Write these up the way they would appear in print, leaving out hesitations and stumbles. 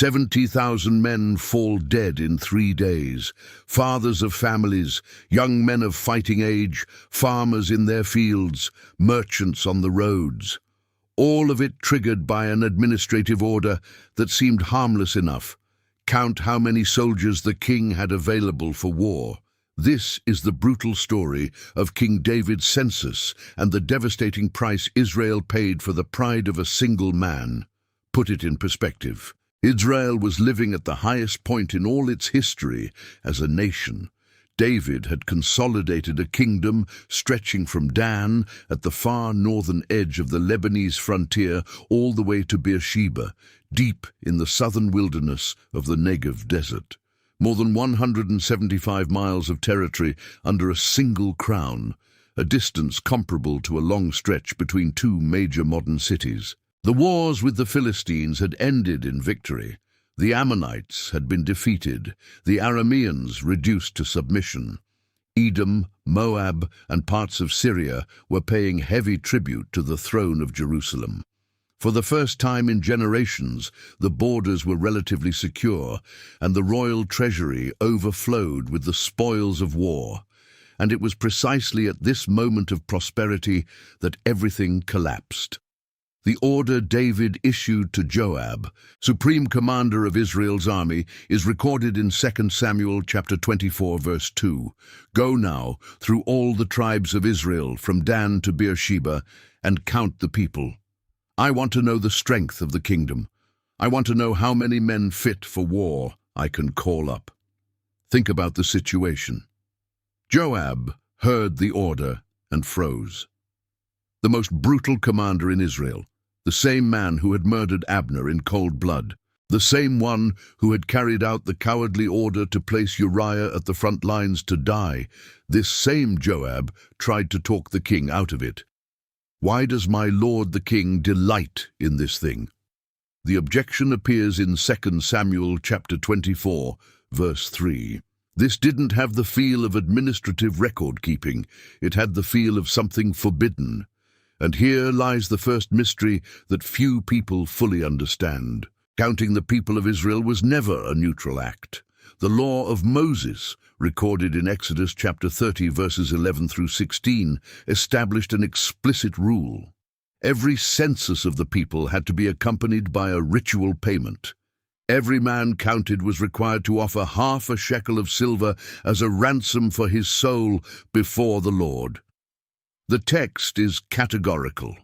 70,000 men fall dead in 3 days, fathers of families, young men of fighting age, farmers in their fields, merchants on the roads. All of it triggered by an administrative order that seemed harmless enough. Count how many soldiers the king had available for war. This is the brutal story of King David's census and the devastating price Israel paid for the pride of a single man. Put it in perspective. Israel was living at the highest point in all its history as a nation. David had consolidated a kingdom stretching from Dan at the far northern edge of the Lebanese frontier all the way to Beersheba, deep in the southern wilderness of the Negev desert. More than 175 miles of territory under a single crown, a distance comparable to a long stretch between two major modern cities. The wars with the Philistines had ended in victory. The Ammonites had been defeated, the Arameans reduced to submission. Edom, Moab, and parts of Syria were paying heavy tribute to the throne of Jerusalem. For the first time in generations, the borders were relatively secure, and the royal treasury overflowed with the spoils of war. And it was precisely at this moment of prosperity that everything collapsed. The order David issued to Joab, supreme commander of Israel's army, is recorded in 2 Samuel chapter 24, verse 2. Go now through all the tribes of Israel, from Dan to Beersheba, and count the people. I want to know the strength of the kingdom. I want to know how many men fit for war I can call up. Think about the situation. Joab heard the order and froze. The most brutal commander in Israel, the same man who had murdered Abner in cold blood, the same one who had carried out the cowardly order to place Uriah at the front lines to die, this same Joab tried to talk the king out of it. Why does my lord the king delight in this thing? The objection appears in 2 Samuel chapter 24, verse 3. This didn't have the feel of administrative record-keeping. It had the feel of something forbidden. And here lies the first mystery that few people fully understand. Counting the people of Israel was never a neutral act. The law of Moses, recorded in Exodus chapter 30, verses 11 through 16, established an explicit rule. Every census of the people had to be accompanied by a ritual payment. Every man counted was required to offer half a shekel of silver as a ransom for his soul before the Lord. The text is categorical.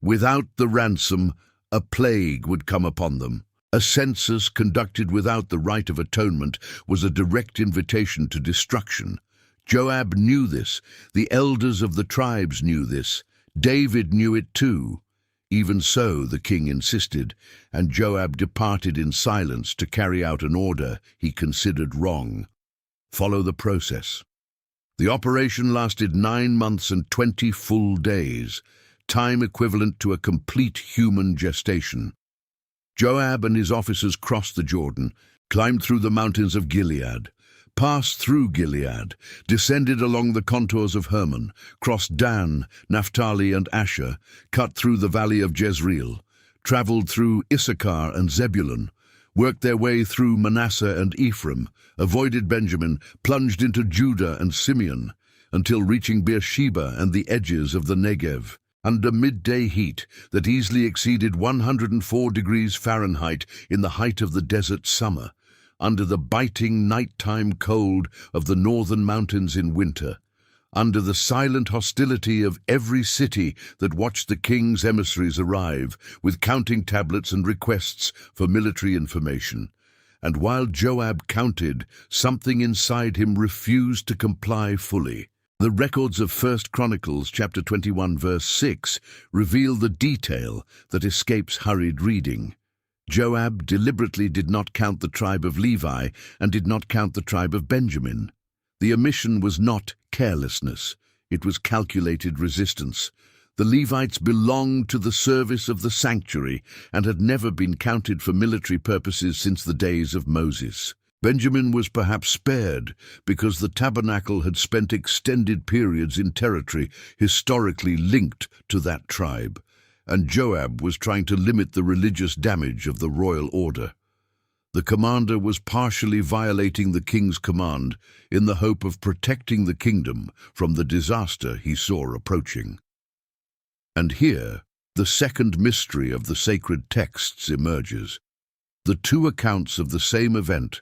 Without the ransom, a plague would come upon them. A census conducted without the rite of atonement was a direct invitation to destruction. Joab knew this. The elders of the tribes knew this. David knew it too. Even so, the king insisted, and Joab departed in silence to carry out an order he considered wrong. Follow the process. The operation lasted 9 months and 20 full days, time equivalent to a complete human gestation. Joab and his officers crossed the Jordan, climbed through the mountains of Gilead, passed through Gilead, descended along the contours of Hermon, crossed Dan, Naphtali, and Asher, cut through the valley of Jezreel, traveled through Issachar and Zebulun, worked their way through Manasseh and Ephraim, avoided Benjamin, plunged into Judah and Simeon, until reaching Beersheba and the edges of the Negev. Under midday heat that easily exceeded 104 degrees Fahrenheit in the height of the desert summer, under the biting nighttime cold of the northern mountains in winter, under the silent hostility of every city that watched the king's emissaries arrive with counting tablets and requests for military information. And while Joab counted, something inside him refused to comply fully. The records of 1 Chronicles chapter 21 verse 6 reveal the detail that escapes hurried reading. Joab deliberately did not count the tribe of Levi and did not count the tribe of Benjamin. The omission was not carelessness, it was calculated resistance. The Levites belonged to the service of the sanctuary and had never been counted for military purposes since the days of Moses. Benjamin was perhaps spared because the tabernacle had spent extended periods in territory historically linked to that tribe, and Joab was trying to limit the religious damage of the royal order. The commander was partially violating the king's command in the hope of protecting the kingdom from the disaster he saw approaching. And here, the second mystery of the sacred texts emerges. The two accounts of the same event,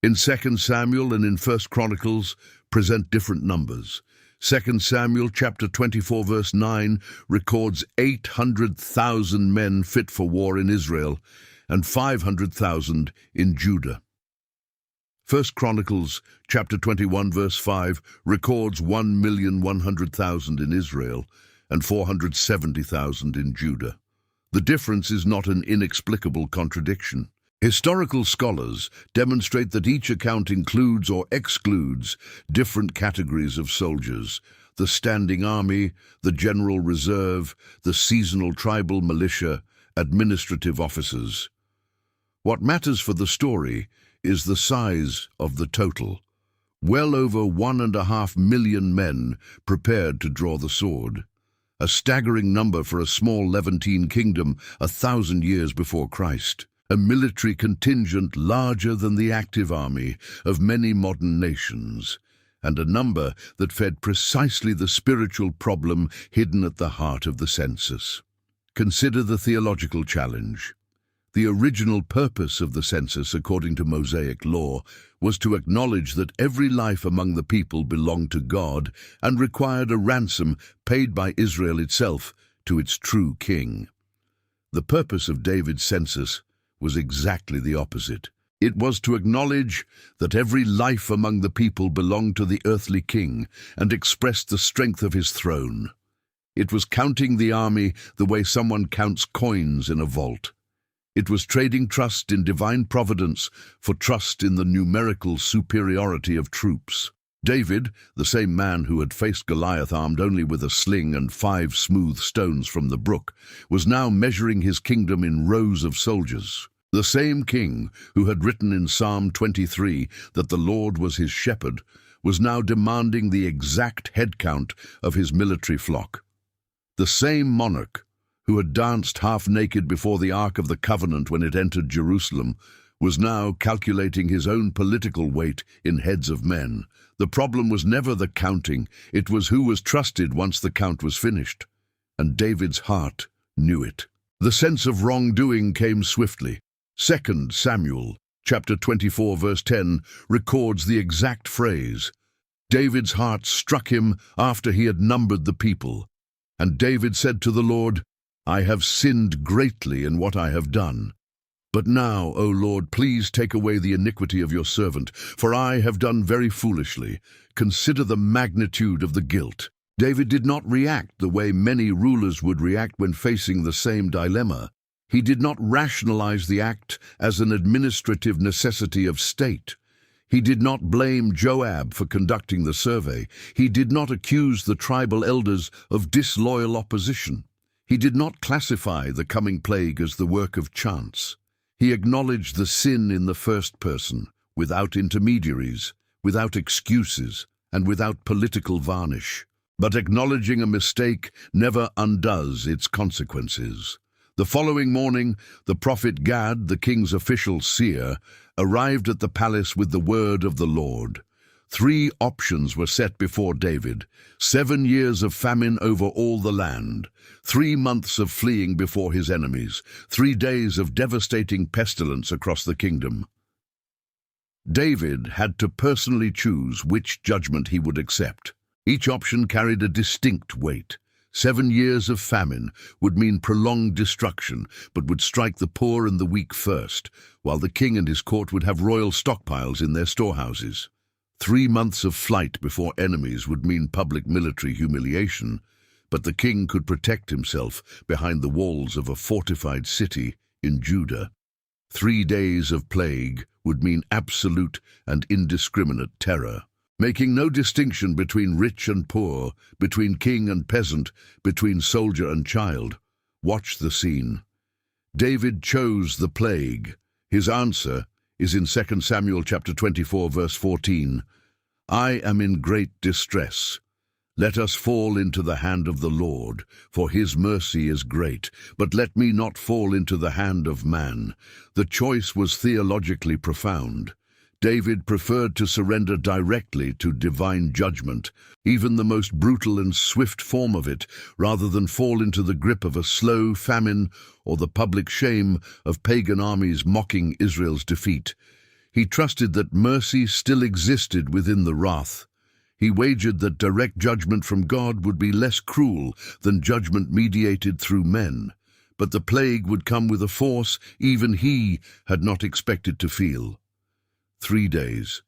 in 2 Samuel and in 1 Chronicles, present different numbers. 2 Samuel chapter 24 verse 9 records 800,000 men fit for war in Israel and 500,000 in Judah. 1 Chronicles chapter 21 verse 5 records 1,100,000 in Israel and 470,000 in Judah. The difference is not an inexplicable contradiction. Historical scholars demonstrate that each account includes or excludes different categories of soldiers: the standing army, the general reserve, the seasonal tribal militia, administrative officers. What matters for the story is the size of the total. Well over 1.5 million men prepared to draw the sword. A staggering number for a small Levantine kingdom 1,000 years before Christ. A military contingent larger than the active army of many modern nations, and a number that fed precisely the spiritual problem hidden at the heart of the census. Consider the theological challenge. The original purpose of the census, according to Mosaic law, was to acknowledge that every life among the people belonged to God and required a ransom paid by Israel itself to its true king. The purpose of David's census was exactly the opposite. It was to acknowledge that every life among the people belonged to the earthly king and expressed the strength of his throne. It was counting the army the way someone counts coins in a vault. It was trading trust in divine providence for trust in the numerical superiority of troops. David, the same man who had faced Goliath armed only with a sling and 5 smooth stones from the brook, was now measuring his kingdom in rows of soldiers. The same king who had written in Psalm 23 that the Lord was his shepherd was now demanding the exact head count of his military flock. The same monarch who had danced half-naked before the Ark of the Covenant when it entered Jerusalem was now calculating his own political weight in heads of men. The problem was never the counting, it was who was trusted once the count was finished. And David's heart knew it. The sense of wrongdoing came swiftly. 2 Samuel chapter 24 verse 10 records the exact phrase. David's heart struck him after he had numbered the people. And David said to the Lord, "I have sinned greatly in what I have done. But now, O Lord, please take away the iniquity of your servant, for I have done very foolishly. Consider the magnitude of the guilt." David did not react the way many rulers would react when facing the same dilemma. He did not rationalize the act as an administrative necessity of state. He did not blame Joab for conducting the survey. He did not accuse the tribal elders of disloyal opposition. He did not classify the coming plague as the work of chance. He acknowledged the sin in the first person, without intermediaries, without excuses, and without political varnish. But acknowledging a mistake never undoes its consequences. The following morning, the prophet Gad, the king's official seer, arrived at the palace with the word of the Lord. 3 options were set before David: 7 years of famine over all the land, 3 months of fleeing before his enemies, 3 days of devastating pestilence across the kingdom. David had to personally choose which judgment he would accept. Each option carried a distinct weight. 7 years of famine would mean prolonged destruction, but would strike the poor and the weak first, while the king and his court would have royal stockpiles in their storehouses. 3 months of flight before enemies would mean public military humiliation, but the king could protect himself behind the walls of a fortified city in Judah. 3 days of plague would mean absolute and indiscriminate terror, making no distinction between rich and poor, between king and peasant, between soldier and child. Watch the scene. David chose the plague. His answer is in 2 Samuel chapter 24 verse 14. "I am in great distress. Let us fall into the hand of the Lord, for his mercy is great, but let me not fall into the hand of man. The choice was theologically profound. David preferred to surrender directly to divine judgment, even the most brutal and swift form of it, rather than fall into the grip of a slow famine or the public shame of pagan armies mocking Israel's defeat. He trusted that mercy still existed within the wrath. He wagered that direct judgment from God would be less cruel than judgment mediated through men. But the plague would come with a force even he had not expected to feel. 3 days.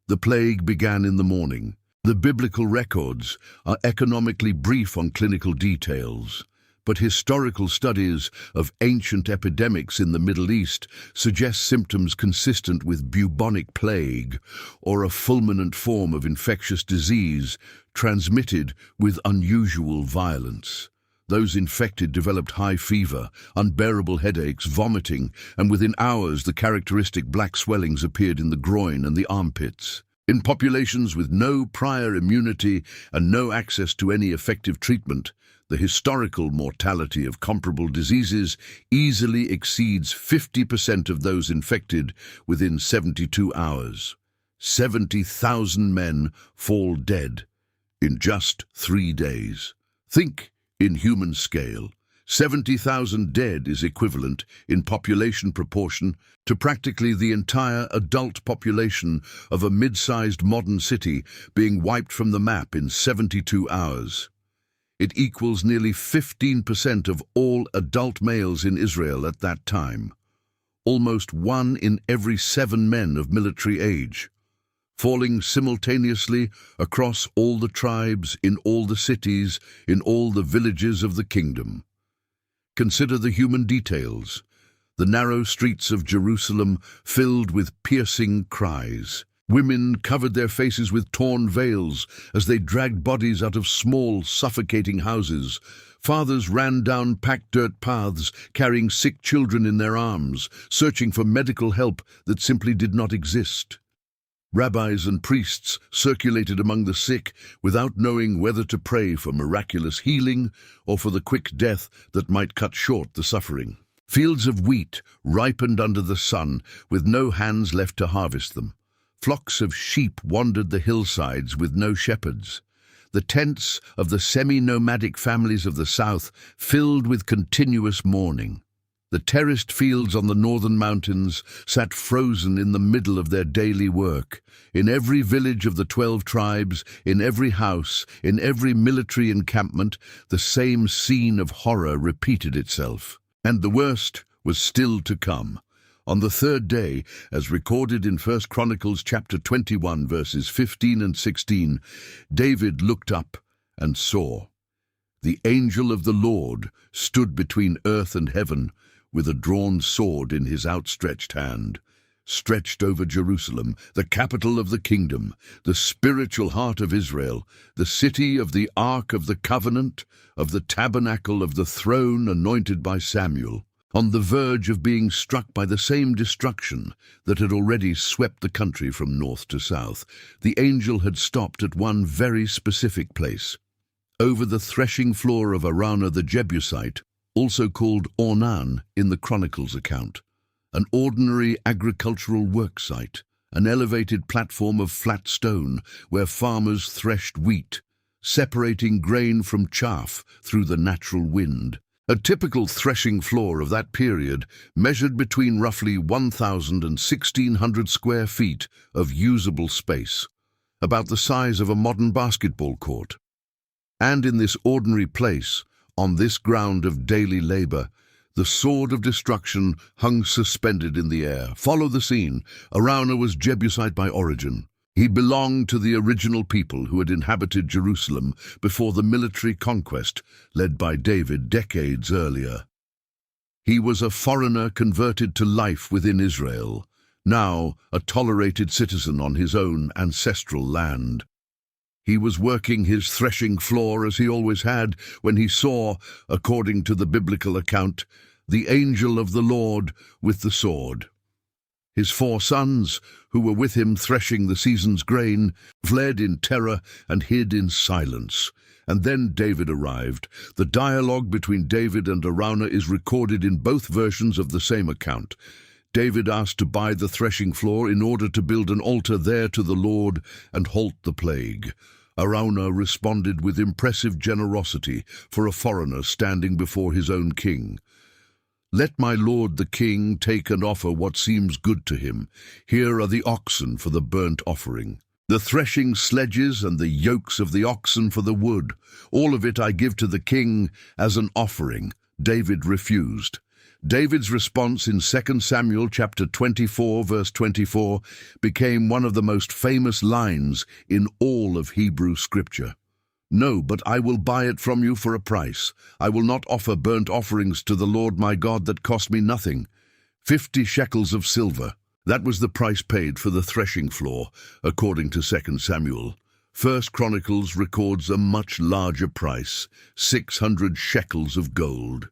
The plague began in the morning. The biblical records are economically brief on clinical details, but historical studies of ancient epidemics in the Middle East suggest symptoms consistent with bubonic plague, or a fulminant form of infectious disease transmitted with unusual violence. Those infected developed high fever, unbearable headaches, vomiting, and within hours the characteristic black swellings appeared in the groin and the armpits. In populations with no prior immunity and no access to any effective treatment, the historical mortality of comparable diseases easily exceeds 50% of those infected within 72 hours. 70,000 men fall dead in just 3 days. Think in human scale. 70,000 dead is equivalent, in population proportion, to practically the entire adult population of a mid-sized modern city being wiped from the map in 72 hours. It equals nearly 15% of all adult males in Israel at that time. Almost 1 in every 7 men of military age, falling simultaneously across all the tribes, in all the cities, in all the villages of the kingdom. Consider the human details. The narrow streets of Jerusalem filled with piercing cries. Women covered their faces with torn veils as they dragged bodies out of small, suffocating houses. Fathers ran down packed dirt paths, carrying sick children in their arms, searching for medical help that simply did not exist. Rabbis and priests circulated among the sick without knowing whether to pray for miraculous healing or for the quick death that might cut short the suffering. Fields of wheat ripened under the sun with no hands left to harvest them. Flocks of sheep wandered the hillsides with no shepherds. The tents of the semi-nomadic families of the south filled with continuous mourning. The terraced fields on the northern mountains sat frozen in the middle of their daily work. In every village of the 12 tribes, in every house, in every military encampment, the same scene of horror repeated itself. And the worst was still to come. On the 3rd day, as recorded in 1 Chronicles chapter 21, verses 15 and 16, David looked up and saw. The angel of the Lord stood between earth and heaven, with a drawn sword in his outstretched hand, stretched over Jerusalem, the capital of the kingdom, the spiritual heart of Israel, the city of the Ark of the Covenant, of the tabernacle of the throne anointed by Samuel. On the verge of being struck by the same destruction that had already swept the country from north to south, the angel had stopped at one very specific place. Over the threshing floor of Araunah the Jebusite, also called Ornan in the Chronicles account, an ordinary agricultural work site, an elevated platform of flat stone where farmers threshed wheat, separating grain from chaff through the natural wind. A typical threshing floor of that period measured between roughly 1,000 and 1,600 square feet of usable space, about the size of a modern basketball court. And in this ordinary place, on this ground of daily labor, the sword of destruction hung suspended in the air. Follow the scene. Araunah was Jebusite by origin. He belonged to the original people who had inhabited Jerusalem before the military conquest led by David decades earlier. He was a foreigner converted to life within Israel, now a tolerated citizen on his own ancestral land. He was working his threshing floor as he always had when he saw, according to the biblical account, the angel of the Lord with the sword. His 4 sons, who were with him threshing the season's grain, fled in terror and hid in silence. And then David arrived. The dialogue between David and Araunah is recorded in both versions of the same account. David asked to buy the threshing floor in order to build an altar there to the Lord and halt the plague. Araunah responded with impressive generosity for a foreigner standing before his own king. "Let my lord the king take and offer what seems good to him. Here are the oxen for the burnt offering, the threshing sledges and the yokes of the oxen for the wood. All of it I give to the king as an offering." David refused. David's response in 2 Samuel chapter 24, verse 24, became one of the most famous lines in all of Hebrew scripture. "No, but I will buy it from you for a price. I will not offer burnt offerings to the Lord my God that cost me nothing. 50 shekels of silver." That was the price paid for the threshing floor, according to 2 Samuel. 1 Chronicles records a much larger price, 600 shekels of gold,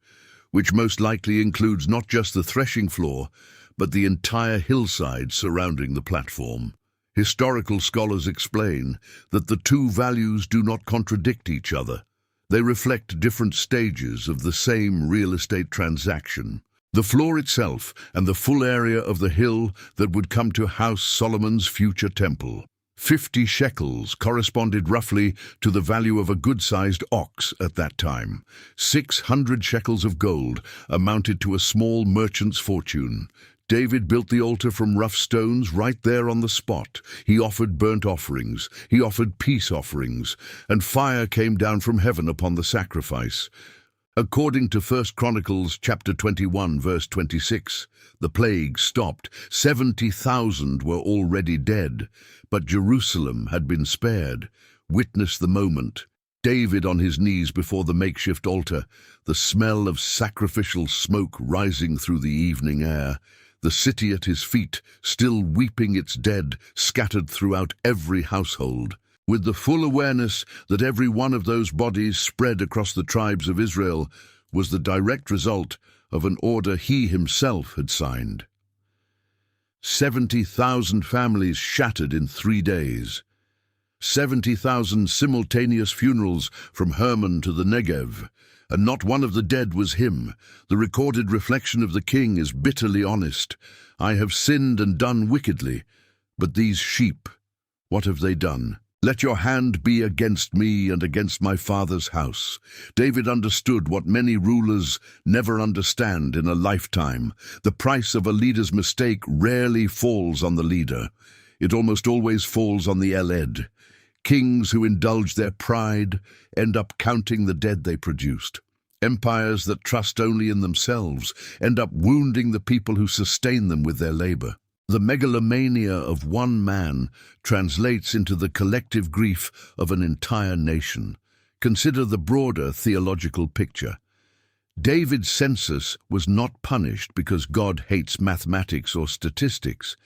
which most likely includes not just the threshing floor, but the entire hillside surrounding the platform. Historical scholars explain that the two values do not contradict each other. They reflect different stages of the same real estate transaction. The floor itself and the full area of the hill that would come to house Solomon's future temple. 50 shekels corresponded roughly to the value of a good-sized ox at that time. 600 shekels of gold amounted to a small merchant's fortune. David built the altar from rough stones right there on the spot. He offered burnt offerings, he offered peace offerings, and fire came down from heaven upon the sacrifice. According to 1 Chronicles chapter 21, verse 26, the plague stopped. 70,000 were already dead, but Jerusalem had been spared. Witness the moment. David on his knees before the makeshift altar, the smell of sacrificial smoke rising through the evening air. The city at his feet, still weeping its dead, scattered throughout every household. With the full awareness that every one of those bodies spread across the tribes of Israel was the direct result of an order he himself had signed. 70,000 families shattered in 3 days. 70,000 simultaneous funerals from Hermon to the Negev, and not one of the dead was him. The recorded reflection of the king is bitterly honest. "I have sinned and done wickedly, but these sheep, what have they done? Let your hand be against me and against my father's house." David understood what many rulers never understand in a lifetime. The price of a leader's mistake rarely falls on the leader. It almost always falls on the eled. Kings who indulge their pride end up counting the dead they produced. Empires that trust only in themselves end up wounding the people who sustain them with their labor. The megalomania of one man translates into the collective grief of an entire nation. Consider the broader theological picture. David's census was not punished because God hates mathematics or statistics.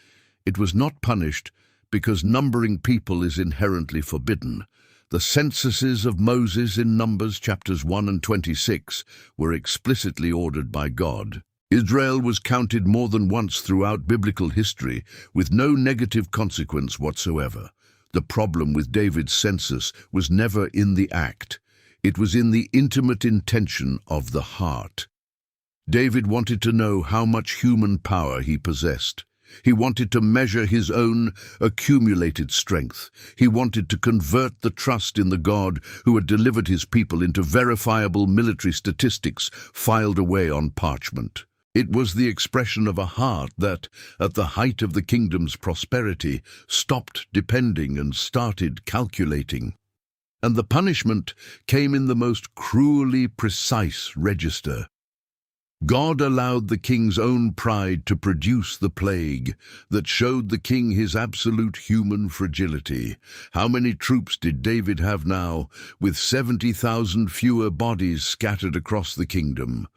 It was not punished because numbering people is inherently forbidden. The censuses of Moses in Numbers chapters 1 and 26 were explicitly ordered by God. Israel was counted more than once throughout biblical history, with no negative consequence whatsoever. The problem with David's census was never in the act. It was in the intimate intention of the heart. David wanted to know how much human power he possessed. He wanted to measure his own accumulated strength. He wanted to convert the trust in the God who had delivered his people into verifiable military statistics filed away on parchment. It was the expression of a heart that, at the height of the kingdom's prosperity, stopped depending and started calculating. And the punishment came in the most cruelly precise register. God allowed the king's own pride to produce the plague that showed the king his absolute human fragility. How many troops did David have now, with 70,000 fewer bodies scattered across the kingdom?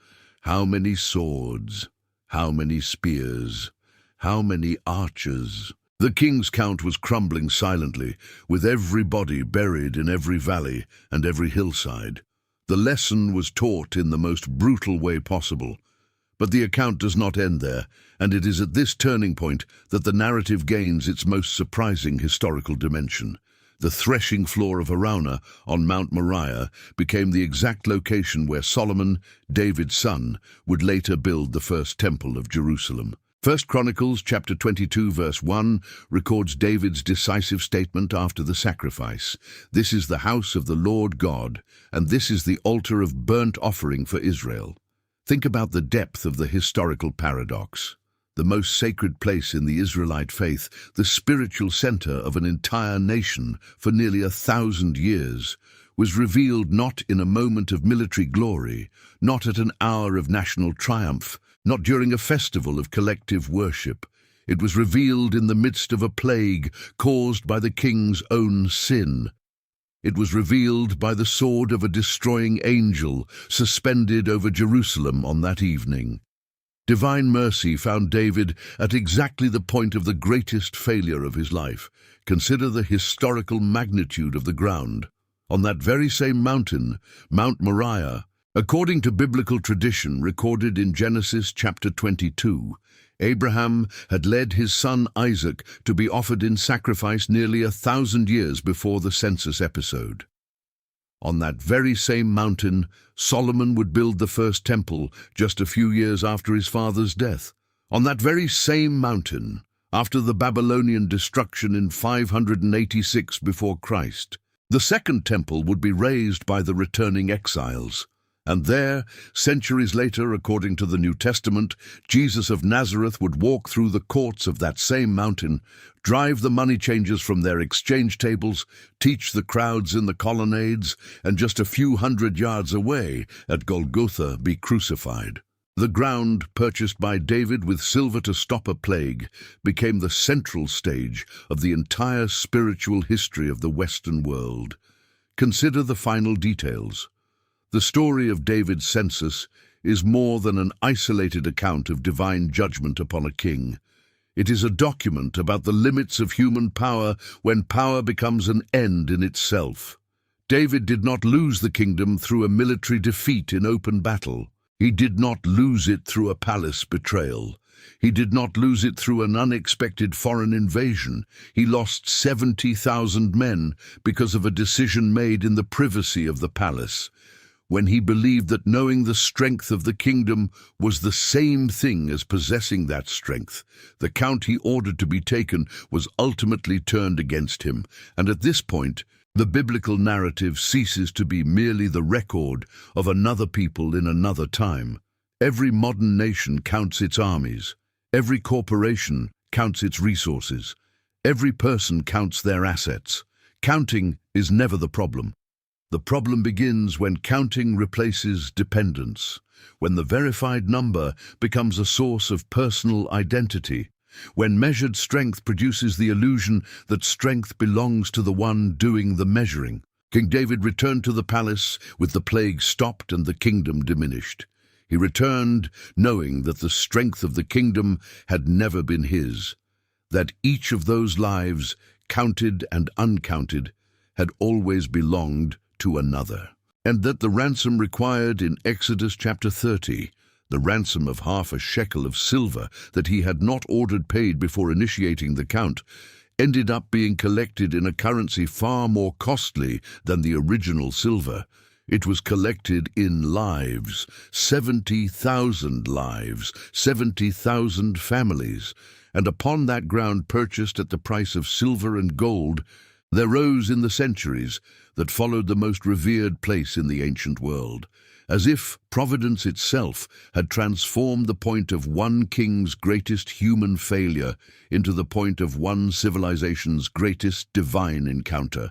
How many swords? How many spears? How many archers? The king's count was crumbling silently, with every body buried in every valley and every hillside. The lesson was taught in the most brutal way possible, But the account does not end there, and it is at this turning point that the narrative gains its most surprising historical dimension. The threshing floor of Araunah on Mount Moriah became the exact location where Solomon, David's son, would later build the first temple of Jerusalem. 1 Chronicles chapter 22 verse 1 records David's decisive statement after the sacrifice. "This is the house of the Lord God, and this is the altar of burnt offering for Israel." Think about the depth of the historical paradox. The most sacred place in the Israelite faith, the spiritual center of an entire nation for nearly 1,000 years, was revealed not in a moment of military glory, not at an hour of national triumph, not during a festival of collective worship. It was revealed in the midst of a plague caused by the king's own sin. It was revealed by the sword of a destroying angel suspended over Jerusalem on that evening. Divine mercy found David at exactly the point of the greatest failure of his life. Consider the historical magnitude of the ground. On that very same mountain, Mount Moriah, according to biblical tradition recorded in Genesis chapter 22, Abraham had led his son Isaac to be offered in sacrifice nearly 1,000 years before the census episode. On that very same mountain, Solomon would build the first temple just a few years after his father's death. On that very same mountain, after the Babylonian destruction in 586 before Christ, the second temple would be raised by the returning exiles. And there, centuries later, according to the New Testament, Jesus of Nazareth would walk through the courts of that same mountain, drive the money changers from their exchange tables, teach the crowds in the colonnades, and just a few hundred yards away, at Golgotha, be crucified. The ground, purchased by David with silver to stop a plague, became the central stage of the entire spiritual history of the Western world. Consider the final details. The story of David's census is more than an isolated account of divine judgment upon a king. It is a document about the limits of human power when power becomes an end in itself. David did not lose the kingdom through a military defeat in open battle. He did not lose it through a palace betrayal. He did not lose it through an unexpected foreign invasion. He lost 70,000 men because of a decision made in the privacy of the palace, when he believed that knowing the strength of the kingdom was the same thing as possessing that strength. The count he ordered to be taken was ultimately turned against him, and at this point, the biblical narrative ceases to be merely the record of another people in another time. Every modern nation counts its armies. Every corporation counts its resources. Every person counts their assets. Counting is never the problem. The problem begins when counting replaces dependence, when the verified number becomes a source of personal identity, when measured strength produces the illusion that strength belongs to the one doing the measuring. King David returned to the palace with the plague stopped and the kingdom diminished. He returned knowing that the strength of the kingdom had never been his, that each of those lives, counted and uncounted, had always belonged to another, and that the ransom required in Exodus chapter 30, the ransom of half a shekel of silver that he had not ordered paid before initiating the count, ended up being collected in a currency far more costly than the original silver. It was collected in lives, 70,000 lives, 70,000 families, and upon that ground purchased at the price of silver and gold, there rose in the centuries that followed the most revered place in the ancient world, as if providence itself had transformed the point of one king's greatest human failure into the point of one civilization's greatest divine encounter,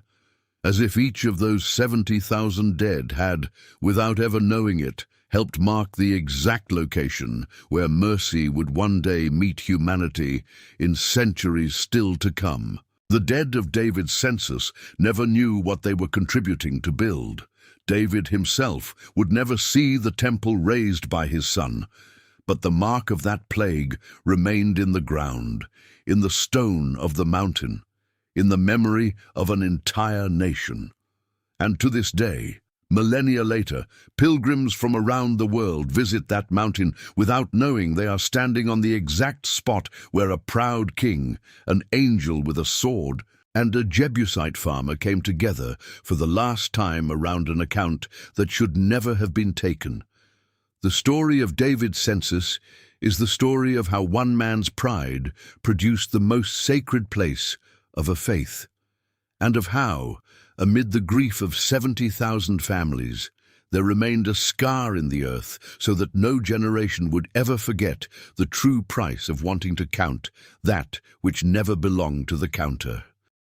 as if each of those 70,000 dead had, without ever knowing it, helped mark the exact location where mercy would one day meet humanity in centuries still to come. The dead of David's census never knew what they were contributing to build. David himself would never see the temple raised by his son, but the mark of that plague remained in the ground, in the stone of the mountain, in the memory of an entire nation. And to this day, Millennia later, pilgrims from around the world visit that mountain without knowing they are standing on the exact spot where a proud king, an angel with a sword, and a Jebusite farmer came together for the last time around an account that should never have been taken. The story of David's census is the story of how one man's pride produced the most sacred place of a faith, and of how, amid the grief of 70,000 families, there remained a scar in the earth so that no generation would ever forget the true price of wanting to count that which never belonged to the counter.